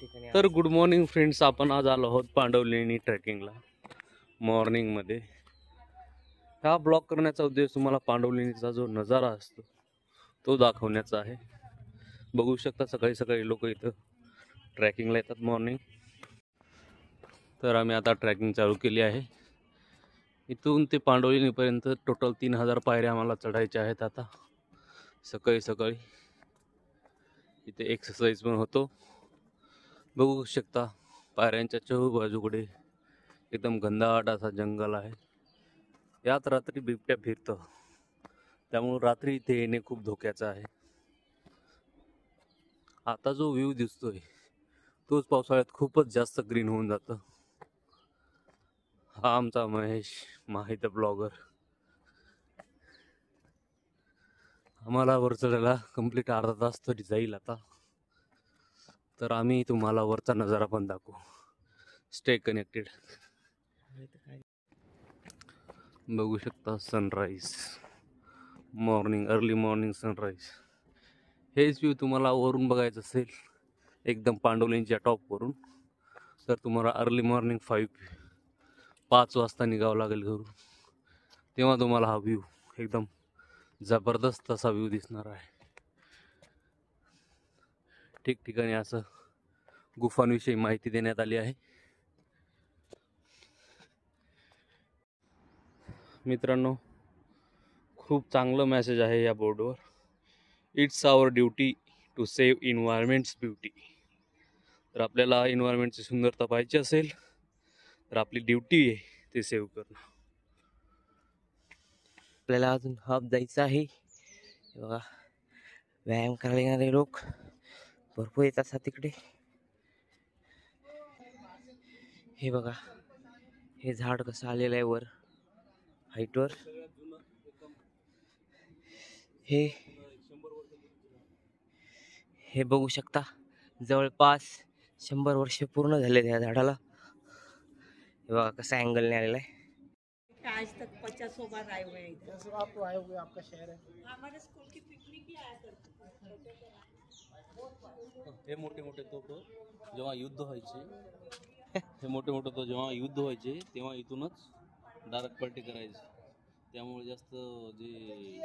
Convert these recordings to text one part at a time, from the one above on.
ठिकाणी. तर good morning friends, आपण आज आलो आहोत पांडवलेणी ट्रेकिंगला मॉर्निंगमध्ये. हा ब्लॉग करण्याचा उद्देश तुम्हाला पांडवलेणीचा जो नजारा असतो तो दाखवण्याचा आहे. बघू शकता सकाळी सकाळी लोक इथं ट्रॅकिंगला येतात मॉर्निंग. तर आम्ही आता ट्रॅकिंग चालू केली आहे. इथून ते पांडवलेणीपर्यंत टोटल 3000 पायऱ्या आम्हाला चढायच्या आहेत. आता सकाळी सकाळी इथे एक्सरसाइज पण होतो. बघू शकता पायऱ्यांच्या चहूबाजूकडे एकदम घनदाट असा जंगल आहे. यात रात्री बिबट्या फिरतं, त्यामुळे रात्री इथे येणे खूप धोक्याचं आहे. आता जो व्ह्यू दिसतोय तोच पावसाळ्यात खूपच जास्त ग्रीन होऊन जातं. हा आमचा महेश माहिती ब्लॉगर. आम्हाला वर चढायला कंप्लीट अर्धा तास तरी जाईल आता. तर आम्ही तुम्हाला वरचा नजारा पण दाखवू. Stay connected. बघू शकता sunrise, morning, early morning sunrise. हेच व्ह्यू तुम्हाला वरून बघायचं असेल एकदम पांडवलेणीच्या टॉपवरून, तर तुम्हाला अर्ली मॉर्निंग 5 वाजता निघावं लागेल घरून. तेव्हा तुम्हाला हा व्ह्यू एकदम जबरदस्त असा व्ह्यू दिसणार आहे. ठिकठिकाणी असं गुफांविषयी माहिती देण्यात आली आहे. मित्रांनो, खूप चांगलं मेसेज आहे या बोर्डवर. It's our duty to save environments beauty. तर आपल्याला इन्व्हायरमेंटची सुंदरता पाहिजे असेल तर आपली ड्युटी आहे ते सेव्ह करणं. आपल्याला अजून हब जायचं आहे. बघा, व्यायाम करायला येणारे लोक भरपूर येत असतात तिकडे. हे बघा, हे झाड कसं आलेलं आहे वर हाईटवर. हे बघू शकता, जवळपास 100 वर्ष पूर्ण झाले या झाडाला. हे बघा कसा अँगल ने आलेला आहे. आज तक 50 बार आए हुए हैं इधर। आप तो आए हुए, आपका शहर है। हमारे स्कूल की पिकनिक ही आया करते। हे मोठे मोठे तोप जेव्हा युद्ध व्हायचे, हे मोठे मोठे तो जेव्हा युद्ध व्हायचे तेव्हा इथूनच डायरेक्ट पलटी करायचे. त्यामुळे जास्त जे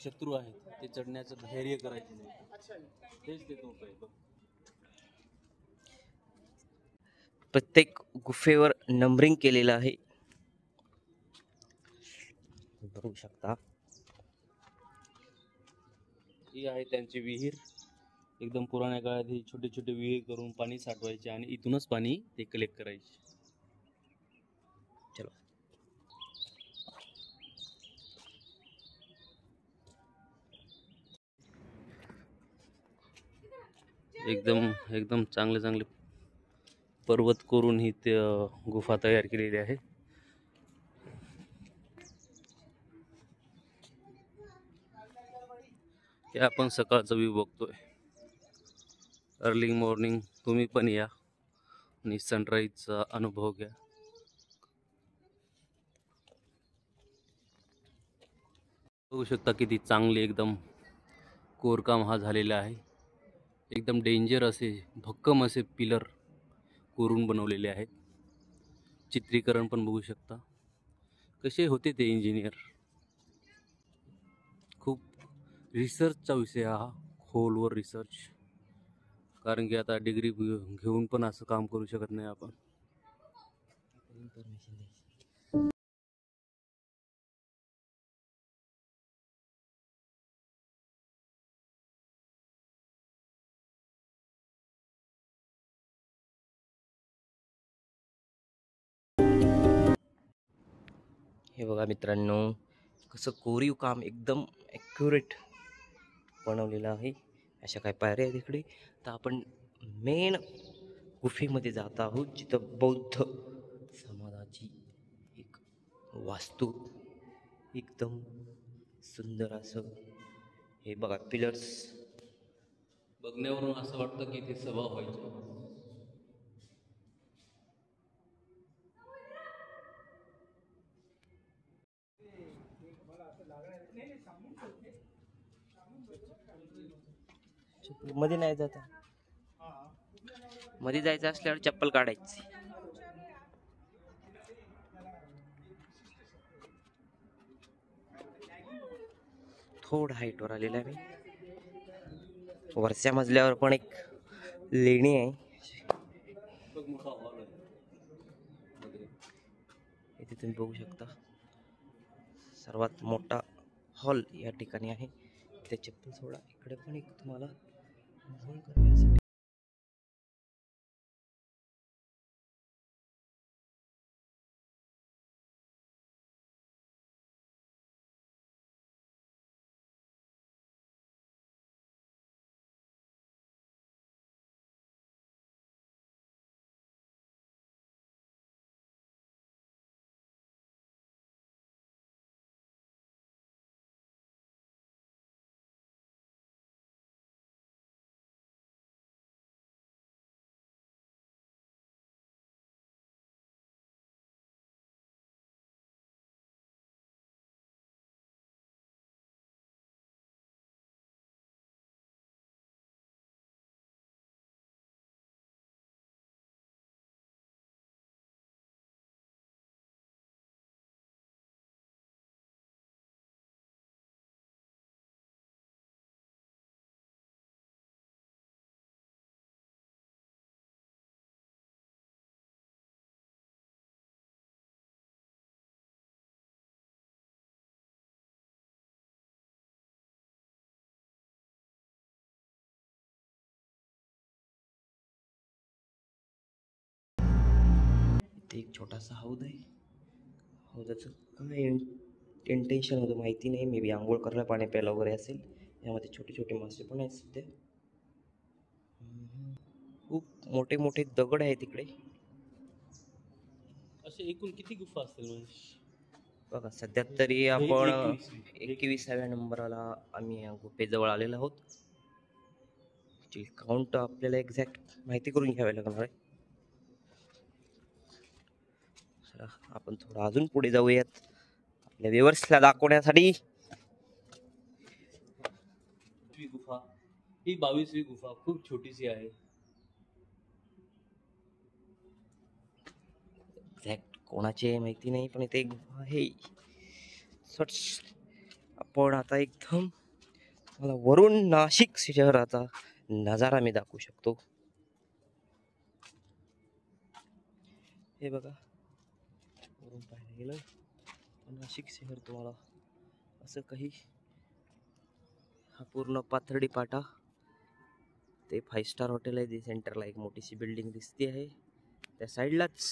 शत्रू आहेत ते चढण्याचं धैर्य करायचे नाही. तेच ते तोप आहे. प्रत्येक गुफेवर नंबरिंग केलेलं आहे, बघू शकता. ही आहे त्यांची विहीर. एकदम पुराण्या काळात ही छोटे छोटे विहीर करून पाणी साठवायचे आणि इथूनच पाणी ते कलेक्ट करायचे. चलो, एकदम एकदम चांगले चांगले पर्वत करून ही ते गुफा तयार केलेली आहे. हे आपण सकाळचा व्ह्यू बघतोय. अर्ली मॉर्निंग तुम्ही पण या आणि सनराईजचा अनुभव घ्या. बघू शकता किती चांगले एकदम कोरकाम हा झालेला आहे. एकदम डेंजर असे भक्कम असे पिलर कोरून बनवलेले आहेत. चित्रीकरण पण बघू शकता कसे होते ते इंजिनियर. खूप रिसर्चचा विषय हा, खोलवर रिसर्च. कारण की आता डिग्री घेऊन पण असं काम करू शकत नाही आपण. हे बघा मित्रांनो, कसं कोरीव काम एकदम ॲक्युरेट बनवलेलं आहे. अशा काय पायऱ्या आहेत इकडे. तर आपण मेन गुफेमध्ये जात आहोत, जिथं बौद्ध समाजाची एक वास्तू एकदम सुंदर असं. हे बघा पिलर्स. बघण्यावरून असं वाटतं की ते सभा व्हायची. मध्ये नाही जात, मध्ये जायचं असल्यावर चप्पल काढायची. थोडं हाईटवर आलेलं आहे मी. वरच्या मजल्यावर पण एक लेणी आहे. इथे तुम्ही बघू शकता सर्वात मोठा हॉल या ठिकाणी आहे. ते चप्पल सोडा, इकडे पण एक तुम्हाला आंघोळ करण्यासाठी इथे एक छोटासा हौद आहे. हौदाचं काय इंटेन्शन होतं माहिती नाही. मे बी आंघोळ करायला, पाणी प्यायला वगैरे असेल. यामध्ये छोटे छोटे मासे पण आहेत सध्या. खूप मोठे मोठे दगड आहेत तिकडे. असे एकूण किती गुफा असतील म्हणजे? बघा सध्या तरी आपण 21व्या नंबरला आम्ही या गुफेजवळ आलेलो आहोत. काउंट आपल्याला एक्झॅक्ट माहिती करून घ्यावी लागणार आहे. चला आपण थोडं अजून पुढे जाऊयात आपल्या व्ह्यूअर्सला दाखवण्यासाठी. गुफा ही 22वी गुफा खूप छोटीशी आहे. एक्झॅक्ट कोणाची आहे माहिती नाही, पण इथे एक गुफा आहे. आपण आता एकदम मला वरून नाशिक शहराचा नजारा मी दाखवू शकतो. हे बघा वरून पाहायला गेलं नाशिक शहर तुम्हाला असं काही, हा पूर्ण पाथर्डी पाटा. ते 5 स्टार हॉटेल आहे. सेंटरला एक मोठीशी बिल्डिंग दिसते आहे. त्या साईडलाच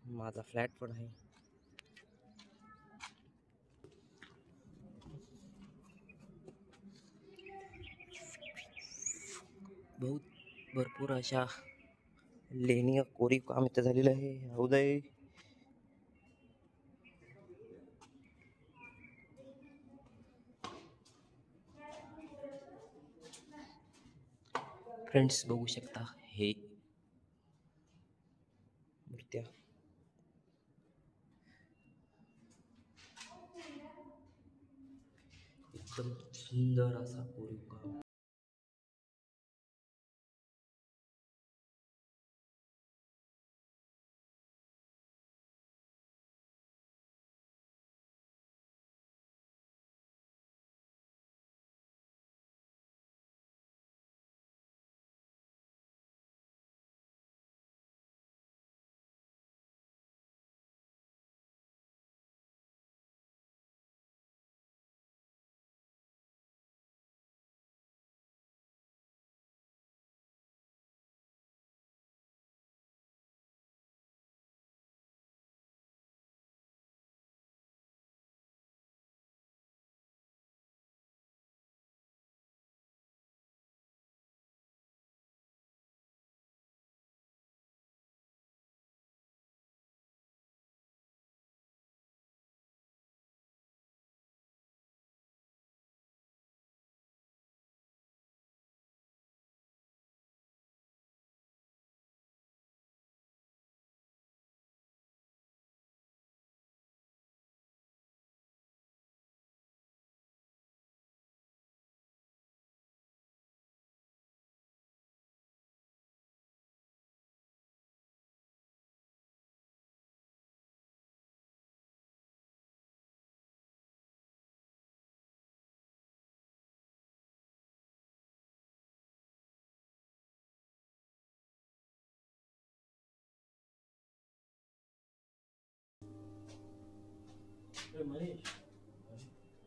माझा फ्लॅट पण आहे. भरपूर अशा लेणी कोरीव काम इथं झालेलं आहे. हौदय फ्रेंड्स बघू शकता हे मूर्त्या. एकदम सुंदर असा कोरीव काम.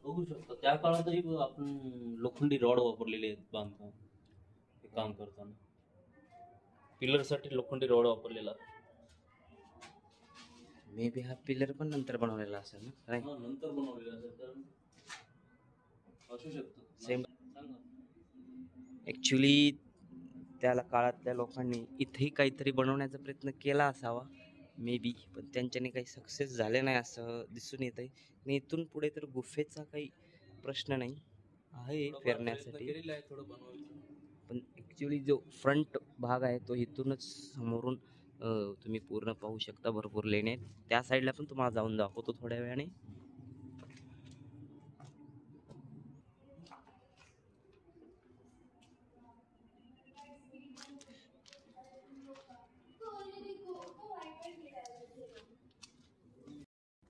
बघू शकता त्या काळातही आपण लोखंडी रॉड वापरलेले आहेत बांधकाम हे काम करताना. पिलरसाठी लोखंडी रॉड वापरलेला. मे बी हा पिलर पण नंतर बनवलेला असेल ना, नाही? नंतर बनवलेला असेल तर असू शकतं. सेम. सांगा. ॲक्च्युली त्याला काळातल्या लोकांनी इथेही काहीतरी बनवण्याचा प्रयत्न केला असावा मे बी, पण त्यांच्याने काही सक्सेस झाले नाही असं दिसून येत आहे. आणि इथून पुढे तर गुफेचा काही प्रश्न नाही आहे फिरण्यासाठी, केलेलं आहे थोडं बनवायचं. पण ॲक्च्युली जो फ्रंट भाग आहे तो इथूनच समोरून तुम्ही पूर्ण पाहू शकता. भरपूर लेणे आहेत त्या साईडला, पण तुम्हाला जाऊन दाखवतो थोड्या वेळाने.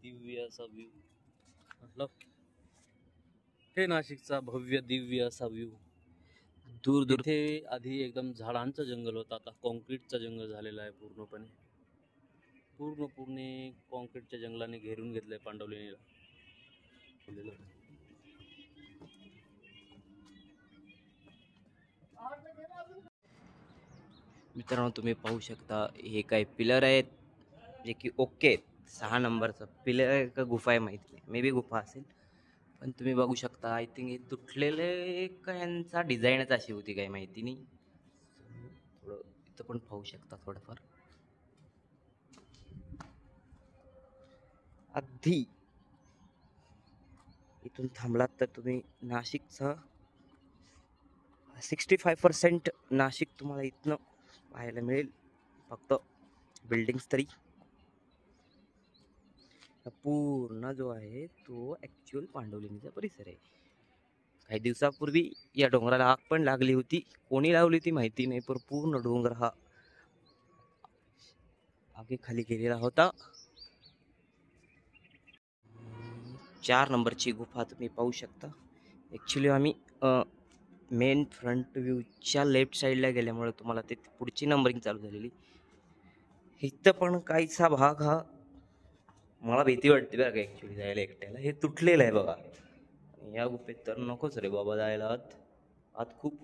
दिव्य असा व्ह्यू मतलब हे नाशिकचा भव्य दिव्य असा व्ह्यू. दूर दूर इथे आधी एकदम झाडांचं जंगल होतं, आता कॉन्क्रीटचं जंगल झालेलं आहे पूर्णपणे. पूर्ण कॉन्क्रीटच्या जंगलाने घेरून घेतलंय पांडवलेणीला. मित्रांनो तुम्ही पाहू शकता हे काही पिलर आहेत जे की ओके आहेत. 6 नंबरचं पिलर आहे का गुफा आहे माहिती नाही, मे बी गुफा असेल. पण तुम्ही बघू शकता आय थिंक हे तुटलेले का यांचा डिझाईनच अशी होती काही माहिती नाही. थोडं इथं पण पाहू शकता थोडंफार. अगदी इथून थांबलात तर तुम्ही नाशिकचा 65% नाशिक तुम्हाला इथनं पाहायला मिळेल. फक्त बिल्डिंग्स तरी पूर्ण जो आहे तो ॲक्च्युअल पांडवलेणीचा परिसर आहे. काही दिवसापूर्वी या डोंगराला आग पण लागली होती. कोणी लावली ती माहिती नाही, पण पूर्ण डोंगर हा आगीखाली गेलेला होता. 4 नंबरची गुफा तुम्ही पाहू शकता. ॲक्च्युली आम्ही मेन फ्रंट व्ह्यूच्या लेफ्ट साईडला गेल्यामुळे तुम्हाला ते पुढची नंबरिंग चालू झालेली. इथं पण काहीसा भाग हा मला भीती वाटते बरं का ॲक्च्युली जायला एकट्याला. हे तुटलेलं आहे बघा. या गुफेत तर नकोच रे बाबा जायला. आत खूप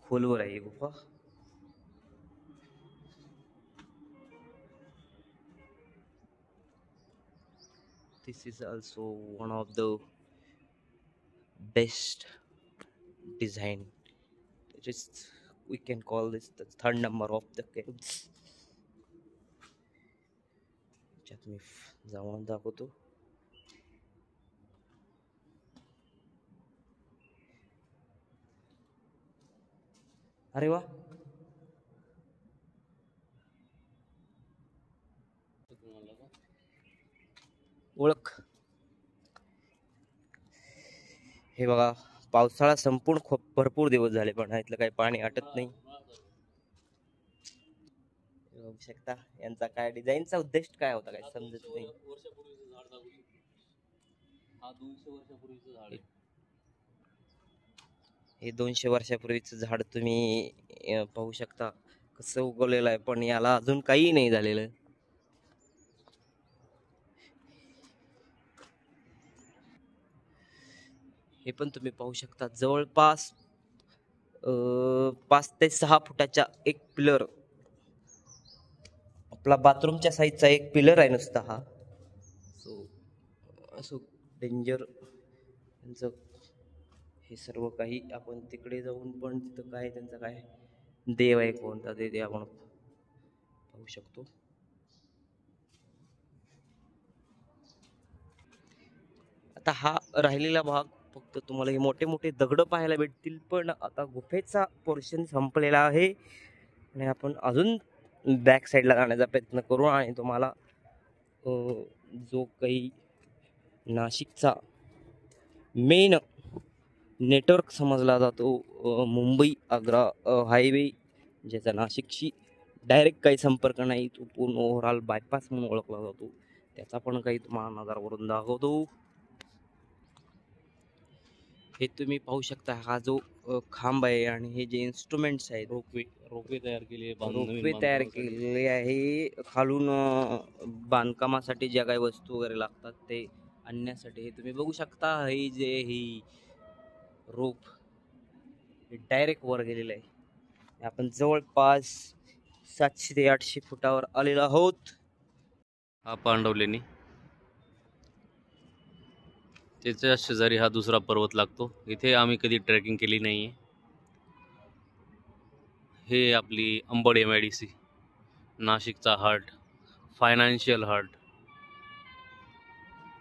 खोलवर आहे ही गुफा. This is also one of the best design. Just we can call this the 3rd number of the caves. ज्यात मी जाऊन दाखवतो. अरे वा, ओळख. हे बघा पावसाळा संपूर्ण खूप भरपूर दिवस झाले पण इथलं काही पाणी आटत नाही. बघू शकता यांचा काय डिझाईनचा उद्देश काय होता काय समजत नाही. हे 200 वर्षापूर्वीचं झाड तुम्ही पाहू शकता कसं उगवलेलं आहे, पण याला अजून काही नाही झालेलं. हे पण तुम्ही पाहू शकता जवळपास 5 ते 6 फुटाच्या एक पिलर. आपला बाथरूमच्या साईजचा एक पिलर आहे नुसता हा. सो असो डेंजर त्यांचं हे सर्व काही. आपण तिकडे जाऊन पण तिथं काय त्यांचा काय देव आहे कोणता ते आपण पाहू शकतो. आता हा राहिलेला भाग फक्त तुम्हाला हे मोठे मोठे दगड पाहायला भेटतील, पण आता गुफेचा पोर्शन संपलेला आहे आणि आपण अजून बॅक साईडला जाण्याचा प्रयत्न करू आणि तुम्हाला जो काही नाशिकचा मेन नेटवर्क समजला जातो मुंबई आग्रा हायवे, ज्याचा नाशिकशी डायरेक्ट काही संपर्क नाही, तो पूर्ण ओव्हरऑल बायपास म्हणून ओळखला जातो, त्याचा पण काही तुम्हाला नजारावरून दाखवतो. हे तुम्ही पाहू शकता हा जो खांब आहे आणि हे जे इन्स्ट्रुमेंट्स आहेत रोपवे तयार केले आहे. खालून बांधकामासाठी ज्या काही वस्तू वगैरे लागतात ते आणण्यासाठी हे तुम्ही बघू शकता. ही रोप डायरेक्ट वर गेलेलं आहे. आपण जवळपास 700 ते 800 फुटावर आलेलो आहोत. हा पांडवलेणी, त्याच्या शेजारी हा दुसरा पर्वत लागतो. इथे आम्ही कधी ट्रेकिंग केली नाही आहे. हे आपली अंबड MIDC, नाशिकचा हार्ट, फायनान्शियल हार्ट.